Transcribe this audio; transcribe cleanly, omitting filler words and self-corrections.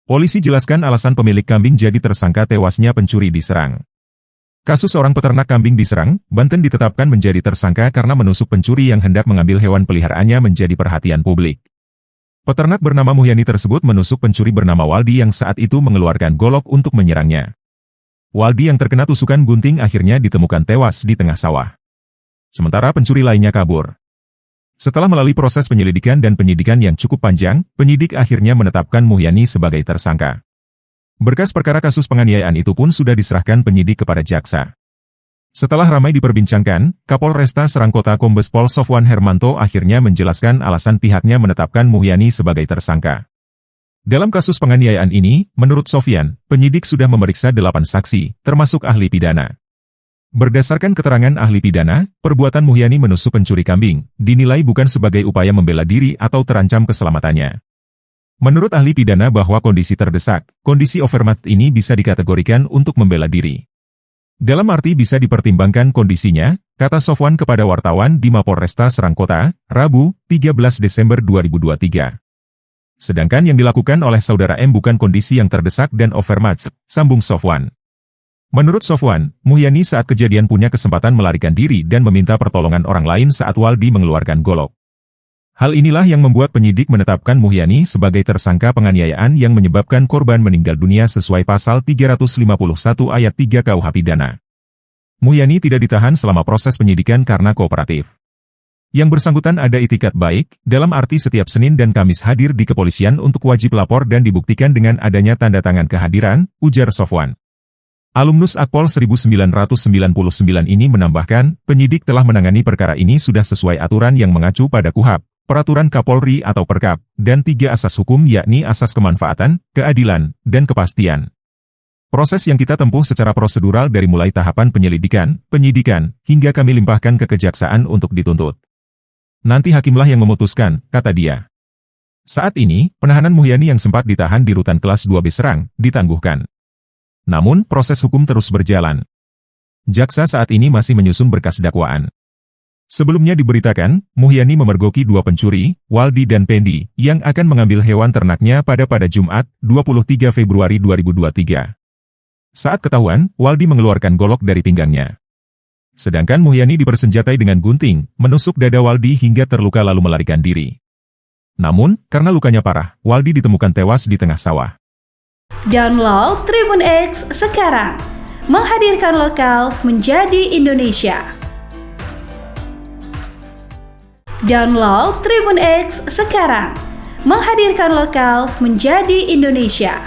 Polisi jelaskan alasan pemilik kambing jadi tersangka tewasnya pencuri diserang. Kasus seorang peternak kambing diserang, Banten ditetapkan menjadi tersangka karena menusuk pencuri yang hendak mengambil hewan peliharaannya menjadi perhatian publik. Peternak bernama Muhyani tersebut menusuk pencuri bernama Waldi yang saat itu mengeluarkan golok untuk menyerangnya. Waldi yang terkena tusukan gunting akhirnya ditemukan tewas di tengah sawah. Sementara pencuri lainnya kabur. Setelah melalui proses penyelidikan dan penyidikan yang cukup panjang, penyidik akhirnya menetapkan Muhyani sebagai tersangka. Berkas perkara kasus penganiayaan itu pun sudah diserahkan penyidik kepada jaksa. Setelah ramai diperbincangkan, Kapolresta Serang Kota Kombes Pol Sofwan Hermanto akhirnya menjelaskan alasan pihaknya menetapkan Muhyani sebagai tersangka. Dalam kasus penganiayaan ini, menurut Sofyan, penyidik sudah memeriksa 8 saksi, termasuk ahli pidana. Berdasarkan keterangan ahli pidana, perbuatan Muhyani menusuk pencuri kambing dinilai bukan sebagai upaya membela diri atau terancam keselamatannya. Menurut ahli pidana bahwa kondisi terdesak, kondisi overmatch ini bisa dikategorikan untuk membela diri. Dalam arti bisa dipertimbangkan kondisinya, kata Sofwan kepada wartawan di Mapolresta Serang Kota, Rabu, 13 Desember 2023. Sedangkan yang dilakukan oleh saudara M bukan kondisi yang terdesak dan overmatch, sambung Sofwan. Menurut Sofwan, Muhyani saat kejadian punya kesempatan melarikan diri dan meminta pertolongan orang lain saat Waldi mengeluarkan golok. Hal inilah yang membuat penyidik menetapkan Muhyani sebagai tersangka penganiayaan yang menyebabkan korban meninggal dunia sesuai pasal 351 ayat 3 KUH Pidana. Muhyani tidak ditahan selama proses penyidikan karena kooperatif. Yang bersangkutan ada itikat baik, dalam arti setiap Senin dan Kamis hadir di kepolisian untuk wajib lapor dan dibuktikan dengan adanya tanda tangan kehadiran, ujar Sofwan. Alumnus Akpol 1999 ini menambahkan, penyidik telah menangani perkara ini sudah sesuai aturan yang mengacu pada KUHP, Peraturan Kapolri atau Perkap, dan 3 asas hukum yakni asas kemanfaatan, keadilan, dan kepastian. Proses yang kita tempuh secara prosedural dari mulai tahapan penyelidikan, penyidikan, hingga kami limpahkan ke kejaksaan untuk dituntut. Nanti hakimlah yang memutuskan, kata dia. Saat ini, penahanan Muhyani yang sempat ditahan di Rutan Kelas 2B Serang, ditangguhkan. Namun, proses hukum terus berjalan. Jaksa saat ini masih menyusun berkas dakwaan. Sebelumnya diberitakan, Muhyani memergoki 2 pencuri, Waldi dan Pendi, yang akan mengambil hewan ternaknya pada Jumat, 23 Februari 2023. Saat ketahuan, Waldi mengeluarkan golok dari pinggangnya. Sedangkan Muhyani dipersenjatai dengan gunting, menusuk dada Waldi hingga terluka lalu melarikan diri. Namun, karena lukanya parah, Waldi ditemukan tewas di tengah sawah. Download Tribun X sekarang, menghadirkan lokal menjadi Indonesia. Download Tribun X sekarang, menghadirkan lokal menjadi Indonesia.